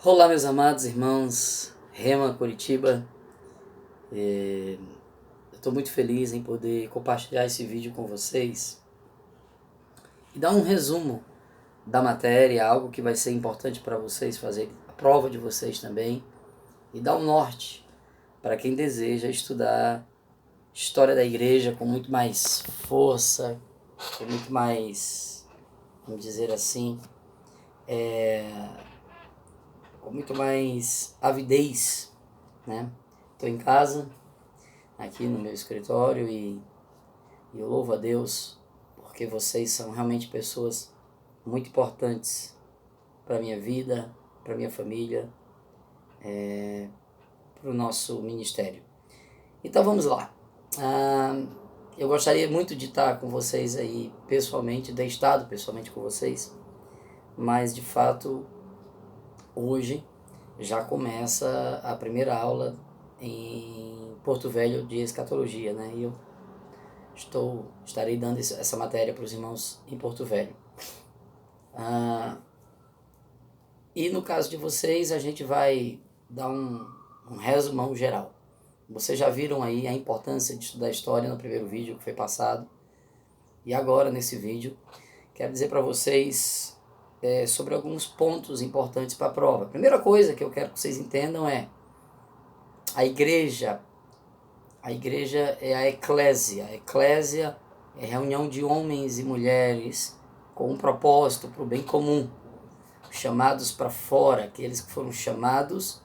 Olá, meus amados irmãos, Rema Curitiba. Eu estou muito feliz em poder compartilhar esse vídeo com vocês e dar um resumo da matéria, algo que vai ser importante para vocês fazer a prova de vocês também, e dar um norte para quem deseja estudar história da igreja com muito mais força, com muito mais, vamos dizer assim, com muito mais avidez, né? Estou em casa, aqui no meu escritório, e eu louvo a Deus porque vocês são realmente pessoas muito importantes para a minha vida, para a minha família, para o nosso ministério. Então vamos lá. Eu gostaria muito de estar com vocês aí pessoalmente, ter estado pessoalmente com vocês, mas de fato hoje já começa a primeira aula em Porto Velho de escatologia, né? E eu estarei dando essa matéria para os irmãos em Porto Velho. E no caso de vocês, a gente vai dar um resumão geral. Vocês já viram aí a importância de estudar história no primeiro vídeo que foi passado. E agora, nesse vídeo, quero dizer para vocês sobre alguns pontos importantes para a prova. A primeira coisa que eu quero que vocês entendam é a igreja. A igreja é a eclésia. A eclésia é a reunião de homens e mulheres com um propósito para o bem comum. Chamados para fora, aqueles que foram chamados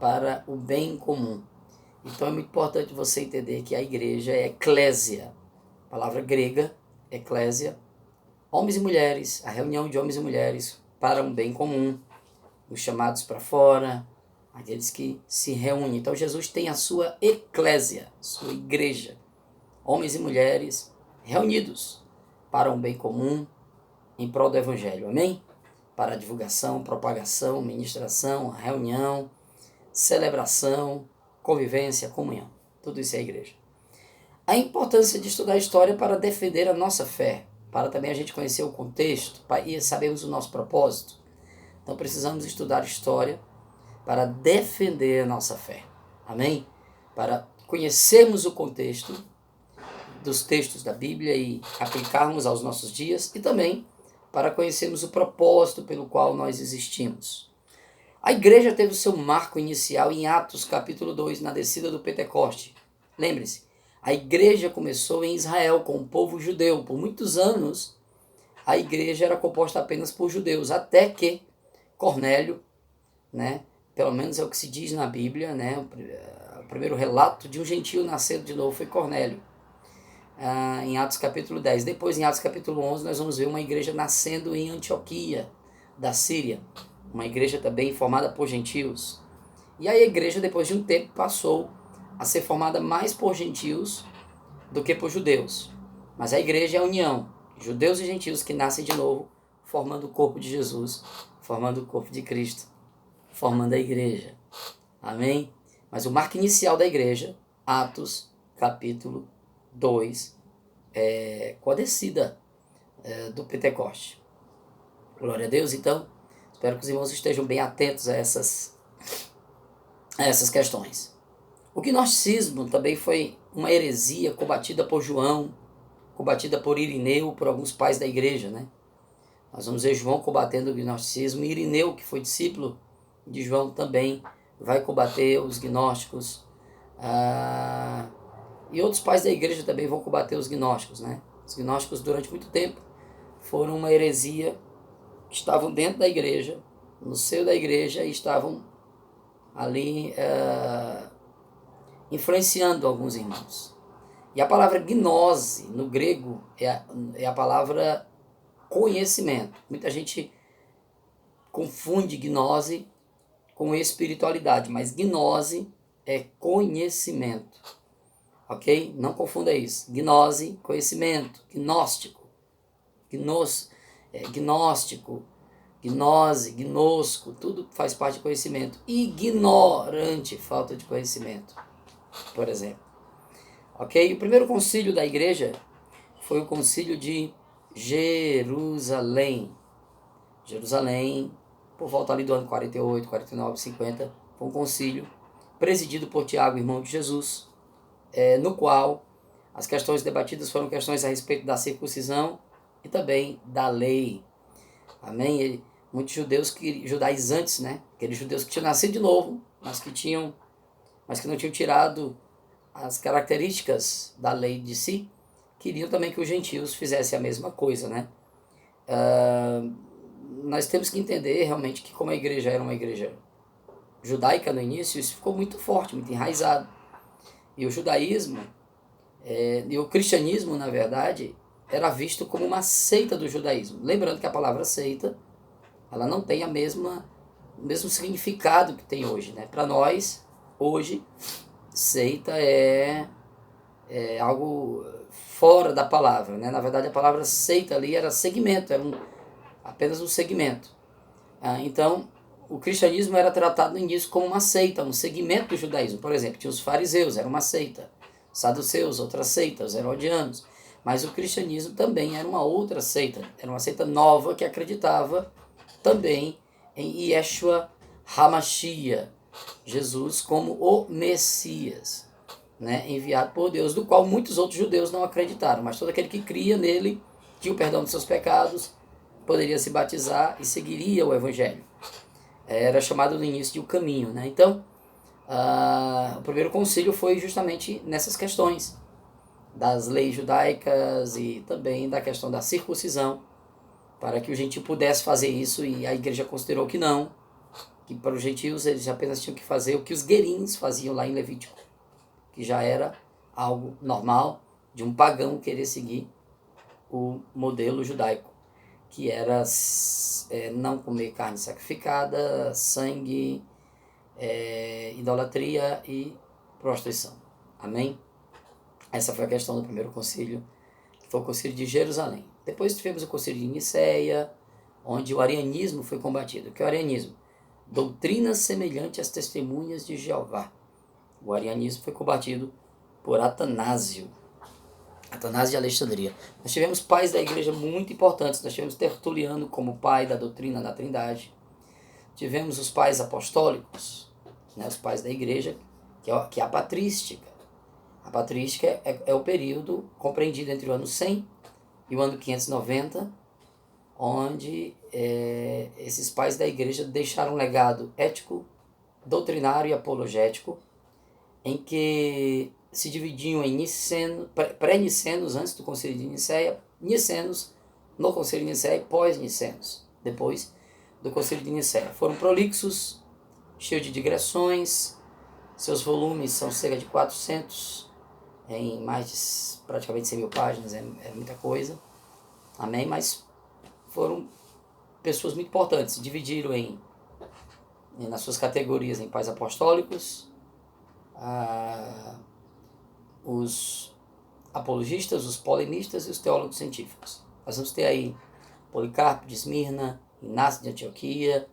para o bem comum. Então é muito importante você entender que a igreja é eclésia, palavra grega, eclésia, homens e mulheres, a reunião de homens e mulheres para um bem comum, os chamados para fora, aqueles que se reúnem. Então Jesus tem a sua eclésia, sua igreja, homens e mulheres reunidos para um bem comum em prol do evangelho, amém? Para a divulgação, propagação, ministração, reunião, celebração, convivência, comunhão. Tudo isso é a igreja. A importância de estudar a história para defender a nossa fé, para também a gente conhecer o contexto e sabermos o nosso propósito. Então precisamos estudar história para defender a nossa fé. Amém? Para conhecermos o contexto dos textos da Bíblia e aplicarmos aos nossos dias, e também para conhecermos o propósito pelo qual nós existimos. A igreja teve o seu marco inicial em Atos capítulo 2, na descida do Pentecoste. Lembre-se, a igreja começou em Israel com o povo judeu. Por muitos anos, a igreja era composta apenas por judeus, até que Cornélio, né, pelo menos é o que se diz na Bíblia, né, o primeiro relato de um gentio nascido de novo foi Cornélio. Em Atos capítulo 10. Depois, em Atos capítulo 11, nós vamos ver uma igreja nascendo em Antioquia, da Síria. Uma igreja também formada por gentios. E a igreja, depois de um tempo, passou a ser formada mais por gentios do que por judeus. Mas a igreja é a união, judeus e gentios que nascem de novo, formando o corpo de Jesus, formando o corpo de Cristo, formando a igreja. Amém? Mas o marco inicial da igreja, Atos capítulo 2, com a descida do Pentecoste. Glória a Deus. Então, espero que os irmãos estejam bem atentos a essas questões. O gnosticismo também foi uma heresia combatida por João, combatida por Irineu, por alguns pais da igreja, né? Nós vamos ver João combatendo o gnosticismo, e Irineu, que foi discípulo de João, também vai combater os gnósticos. E outros pais da igreja também vão combater os gnósticos, né? Os gnósticos, durante muito tempo, foram uma heresia, estavam dentro da igreja, no seio da igreja, e estavam ali influenciando alguns irmãos. E a palavra gnose, no grego, é a palavra conhecimento. Muita gente confunde gnose com espiritualidade, mas gnose é conhecimento. Ok? Não confunda isso. Gnose, conhecimento. Gnóstico. Gnóstico. Gnose, gnosco. Tudo faz parte de conhecimento. Ignorante, falta de conhecimento, por exemplo. Ok? O primeiro concílio da igreja foi o concílio de Jerusalém. Jerusalém por volta ali do ano 48, 49, 50, foi um concílio presidido por Tiago, irmão de Jesus, no qual as questões debatidas foram questões a respeito da circuncisão e também da lei. Amém? Muitos judeus, judaizantes, né? Aqueles judeus que tinham nascido de novo, mas que não tinham tirado as características da lei de si, queriam também que os gentios fizessem a mesma coisa, né? Nós temos que entender realmente que como a igreja era uma igreja judaica no início, isso ficou muito forte, muito enraizado. E o judaísmo, e o cristianismo, na verdade, era visto como uma seita do judaísmo. Lembrando que a palavra seita, ela não tem o mesmo significado que tem hoje, né? Para nós, hoje, seita é algo fora da palavra, né? Na verdade, a palavra seita ali era segmento, era apenas um segmento. Então, o cristianismo era tratado no início como uma seita, um segmento do judaísmo. Por exemplo, tinha os fariseus, era uma seita. Os saduceus, outra seita, os herodianos. Mas o cristianismo também era uma outra seita. Era uma seita nova que acreditava também em Yeshua HaMashiach, Jesus como o Messias, né, enviado por Deus, do qual muitos outros judeus não acreditaram. Mas todo aquele que cria nele tinha o perdão de seus pecados, poderia se batizar e seguiria o Evangelho. Era chamado no início de o caminho, né? Então, o primeiro concílio foi justamente nessas questões das leis judaicas e também da questão da circuncisão, para que o gentio pudesse fazer isso, e a igreja considerou que não, que para os gentios eles apenas tinham que fazer o que os guerins faziam lá em Levítico, que já era algo normal de um pagão querer seguir o modelo judaico, que era não comer carne sacrificada, sangue, idolatria e prostituição. Amém? Essa foi a questão do primeiro concílio, que foi o concílio de Jerusalém. Depois tivemos o concílio de Nicéia, onde o arianismo foi combatido. O que é o arianismo? Doutrina semelhante às testemunhas de Jeová. O arianismo foi combatido por Atanásio de Alexandria. Nós tivemos pais da igreja muito importantes. Nós tivemos Tertuliano como pai da doutrina da Trindade. Tivemos os pais apostólicos, né, os pais da igreja, que é a patrística. A patrística é o período compreendido entre o ano 100 e o ano 590, onde esses pais da igreja deixaram um legado ético, doutrinário e apologético, em que se dividiam em pré-nicenos antes do concílio de Nicéia, nicenos no concílio de Nicéia e pós-nicenos, depois do concílio de Nicéia. Foram prolixos, cheios de digressões, seus volumes são cerca de 400, em mais de praticamente 100 mil páginas, é muita coisa, amém? Mas foram pessoas muito importantes, se dividiram nas suas categorias em pais apostólicos, os apologistas, os polemistas e os teólogos científicos. Nós vamos ter aí Policarpo de Esmirna, Inácio de Antioquia,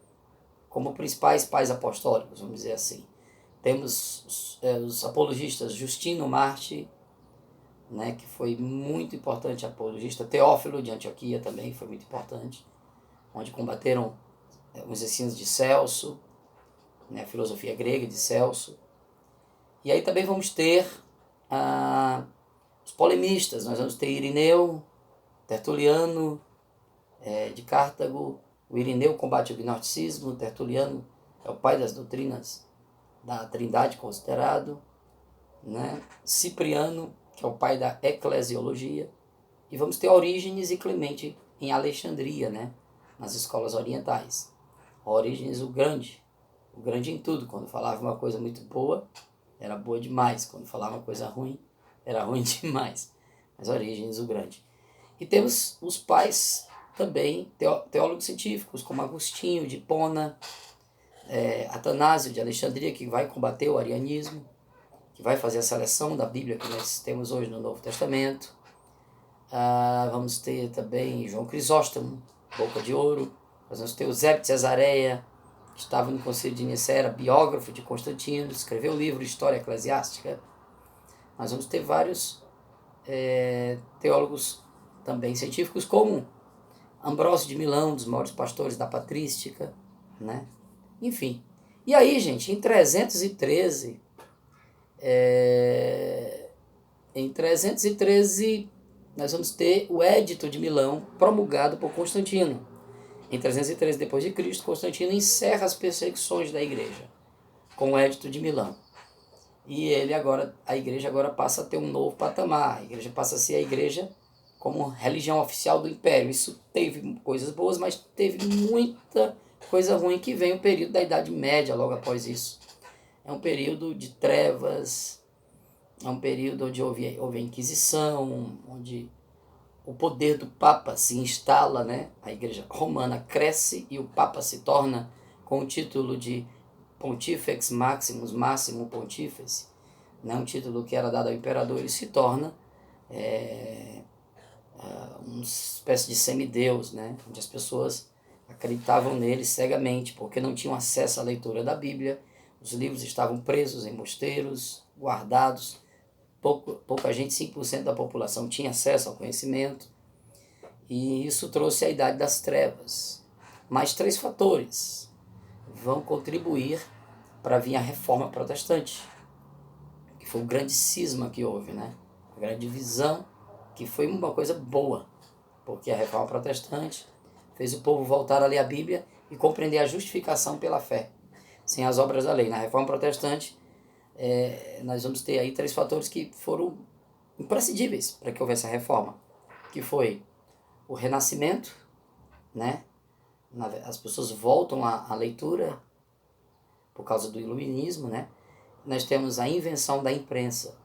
como principais pais apostólicos, vamos dizer assim. Temos os apologistas Justino Marte, né, que foi muito importante apologista, Teófilo de Antioquia também foi muito importante, onde combateram os ensinos de Celso, né, a filosofia grega de Celso. E aí também vamos ter os polemistas. Nós vamos ter Irineu, Tertuliano de Cartago. O Irineu combate o gnosticismo, o Tertuliano é o pai das doutrinas da Trindade considerado, né? Cipriano, que é o pai da eclesiologia. E vamos ter Orígenes e Clemente em Alexandria, né? Nas escolas orientais. Orígenes o grande em tudo. Quando falava uma coisa muito boa, era boa demais. Quando falava uma coisa ruim, era ruim demais. Mas Orígenes o grande. E temos os pais também teólogos científicos, como Agostinho de Hipona, Atanásio de Alexandria, que vai combater o arianismo, que vai fazer a seleção da Bíblia que nós temos hoje no Novo Testamento. Vamos ter também João Crisóstomo, Boca de Ouro. Nós vamos ter o Eusébio de Cesareia, que estava no Concílio de Nicéia, era biógrafo de Constantino, escreveu o livro História Eclesiástica. Nós vamos ter vários teólogos também científicos, como Ambrósio de Milão, dos maiores pastores da patrística, né? Enfim. E aí, gente, em 313, nós vamos ter o Édito de Milão promulgado por Constantino. Em 313 d.C., Constantino encerra as perseguições da igreja com o Édito de Milão. E a igreja agora passa a ter um novo patamar. A igreja passa a ser a igreja como religião oficial do império. Isso teve coisas boas, mas teve muita coisa ruim, que vem o período da Idade Média logo após isso. É um período de trevas, é um período onde houve a Inquisição, onde o poder do Papa se instala, né? A igreja romana cresce e o Papa se torna com o título de Pontifex Maximus, Máximo Pontífice, né? Um título que era dado ao imperador, e se torna uma espécie de semideus, né? Onde as pessoas acreditavam nele cegamente, porque não tinham acesso à leitura da Bíblia, os livros estavam presos em mosteiros, guardados, pouca gente, 5% da população tinha acesso ao conhecimento, e isso trouxe a Idade das Trevas. Mais 3 fatores vão contribuir para vir a Reforma Protestante, que foi o grande cisma que houve, né? A grande divisão, que foi uma coisa boa, porque a Reforma Protestante fez o povo voltar a ler a Bíblia e compreender a justificação pela fé, sem as obras da lei. Na Reforma Protestante, nós vamos ter aí 3 fatores que foram imprescindíveis para que houvesse a reforma, que foi o renascimento, né? As pessoas voltam à leitura por causa do iluminismo, né? Nós temos a invenção da imprensa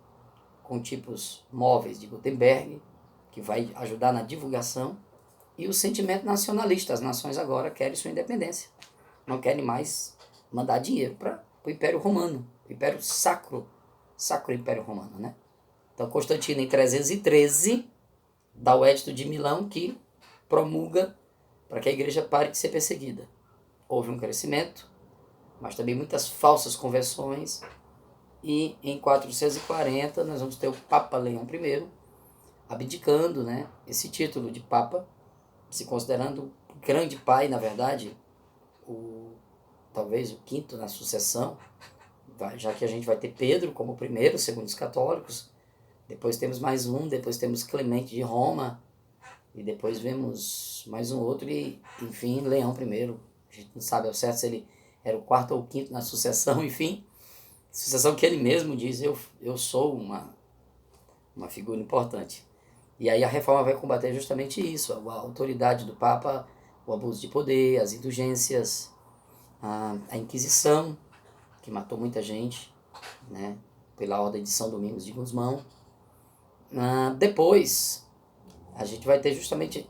com tipos móveis de Gutenberg, que vai ajudar na divulgação, e o sentimento nacionalista. As nações agora querem sua independência, não querem mais mandar dinheiro para o Império Romano, o Império Sacro Império Romano, né? Então Constantino, em 313, dá o Édito de Milão, que promulga para que a igreja pare de ser perseguida. Houve um crescimento, mas também muitas falsas conversões, e em 440 nós vamos ter o Papa Leão I abdicando, né, esse título de Papa, se considerando grande pai, na verdade, talvez o quinto na sucessão, já que a gente vai ter Pedro como primeiro, segundo os católicos, depois temos mais um, depois temos Clemente de Roma, e depois vemos mais um outro, e enfim, Leão I. A gente não sabe ao certo se ele era o quarto ou o quinto na sucessão, enfim, sucessão que ele mesmo diz, eu sou uma figura importante. E aí a reforma vai combater justamente isso, a autoridade do Papa, o abuso de poder, as indulgências, a Inquisição, que matou muita gente, né, pela ordem de São Domingos de Gusmão. Depois, a gente vai ter justamente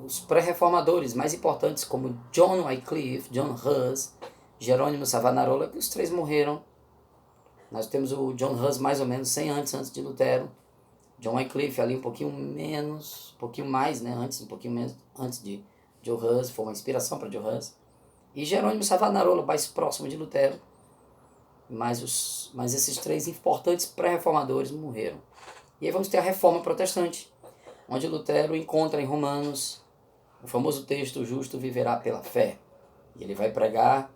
os pré-reformadores mais importantes, como John Wycliffe, John Hus, Jerônimo Savonarola, que os 3 morreram. Nós temos o John Hus mais ou menos 100 antes de Lutero. John Wycliffe ali um pouquinho mais, né, um pouquinho menos antes de John Hus, foi uma inspiração para John Hus. E Jerônimo Savonarola, mais próximo de Lutero. Mas esses 3 importantes pré-reformadores morreram. E aí vamos ter a Reforma Protestante, onde Lutero encontra em Romanos o famoso texto: o justo viverá pela fé. E ele vai pregar,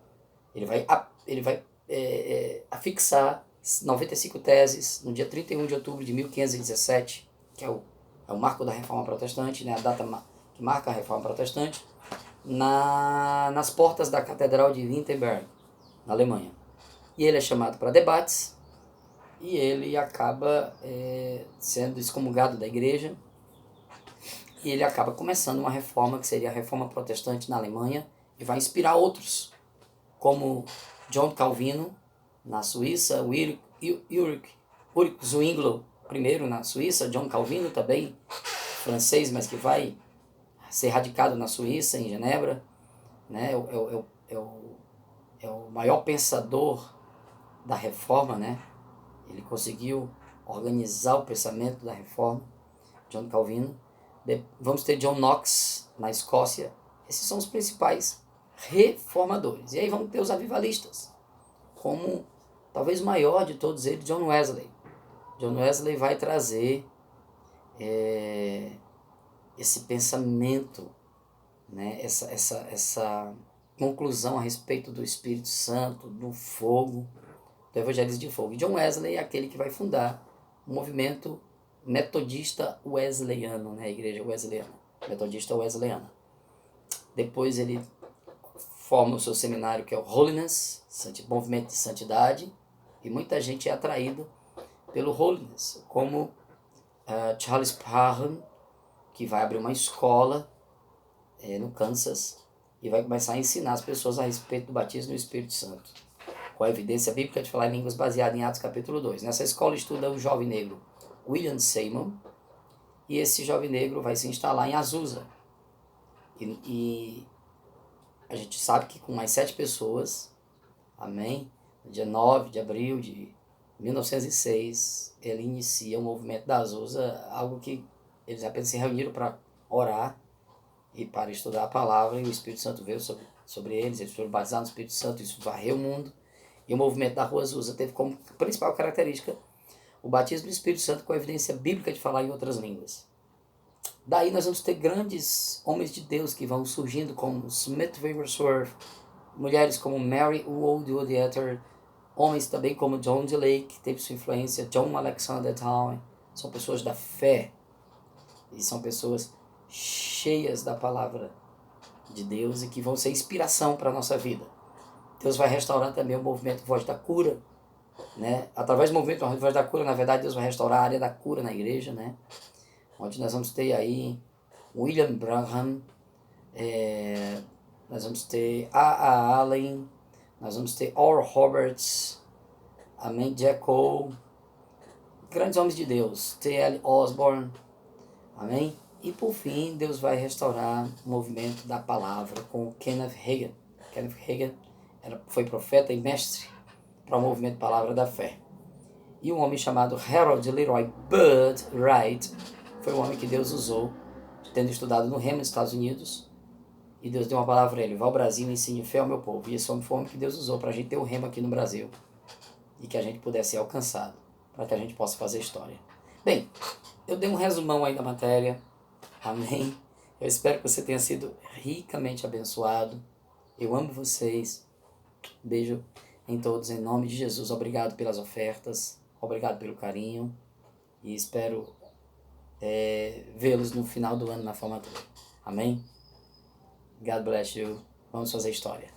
ele vai afixar 95 teses no dia 31 de outubro de 1517, que é o marco da Reforma Protestante, né, a data que marca a Reforma Protestante, nas portas da Catedral de Wittenberg, na Alemanha. E ele é chamado para debates, e ele acaba sendo excomungado da igreja, e ele acaba começando uma reforma que seria a Reforma Protestante na Alemanha, e vai inspirar outros, como John Calvino, na Suíça, Ulrich Zwingli, primeiro na Suíça, John Calvino, também francês, mas que vai ser radicado na Suíça, em Genebra, né? É o maior pensador da Reforma, né? Ele conseguiu organizar o pensamento da Reforma, John Calvino. Vamos ter John Knox, na Escócia. Esses são os principais reformadores. E aí vamos ter os avivalistas, como talvez o maior de todos eles, John Wesley. John Wesley vai trazer esse pensamento, né? essa conclusão a respeito do Espírito Santo, do fogo, do evangelismo de fogo. E John Wesley é aquele que vai fundar o movimento metodista wesleyano, né? A igreja wesleyana, metodista wesleyana. Depois ele forma o seu seminário, que é o Holiness, movimento de santidade, e muita gente é atraído pelo Holiness, como Charles Parham, que vai abrir uma escola no Kansas e vai começar a ensinar as pessoas a respeito do batismo no Espírito Santo, com a evidência bíblica de falar em línguas baseada em Atos capítulo 2. Nessa escola estuda o jovem negro William Seymour, e esse jovem negro vai se instalar em Azusa. E a gente sabe que com mais 7 pessoas, amém, no dia 9 de abril de 1906, ele inicia o movimento da Azusa, algo que eles apenas se reuniram para orar e para estudar a palavra, e o Espírito Santo veio sobre eles foram batizados no Espírito Santo, isso varreu o mundo, e o movimento da Rua Azusa teve como principal característica o batismo do Espírito Santo com a evidência bíblica de falar em outras línguas. Daí nós vamos ter grandes homens de Deus que vão surgindo, como Smith Wigglesworth, mulheres como Mary Woodworth, homens também como John DeLay, que teve sua influência, John Alexander Dowie. São pessoas da fé e são pessoas cheias da palavra de Deus e que vão ser inspiração para a nossa vida. Deus vai restaurar também o movimento Voz da Cura, né? Através do movimento Voz da Cura, na verdade, Deus vai restaurar a área da cura na igreja, né? Onde nós vamos ter aí William Branham, nós vamos ter A. Allen, nós vamos ter Oral Roberts, amém, Jack Cole, grandes homens de Deus, T.L. Osborne, amém? E por fim, Deus vai restaurar o movimento da palavra com Kenneth Hagin. Kenneth Hagin foi profeta e mestre para o movimento Palavra da Fé. E um homem chamado Harold Leroy Bud Wright foi um homem que Deus usou, tendo estudado no Rema nos Estados Unidos, e Deus deu uma palavra a ele: vá ao Brasil e ensine fé ao meu povo. E esse homem foi o homem que Deus usou para a gente ter o Rema aqui no Brasil, e que a gente pudesse ser alcançado, para que a gente possa fazer história. Bem, eu dei um resumão aí da matéria, amém? Eu espero que você tenha sido ricamente abençoado. Eu amo vocês. Beijo em todos, em nome de Jesus. Obrigado pelas ofertas, obrigado pelo carinho, e espero vê-los no final do ano na formatura. Amém? God bless you. Vamos fazer história.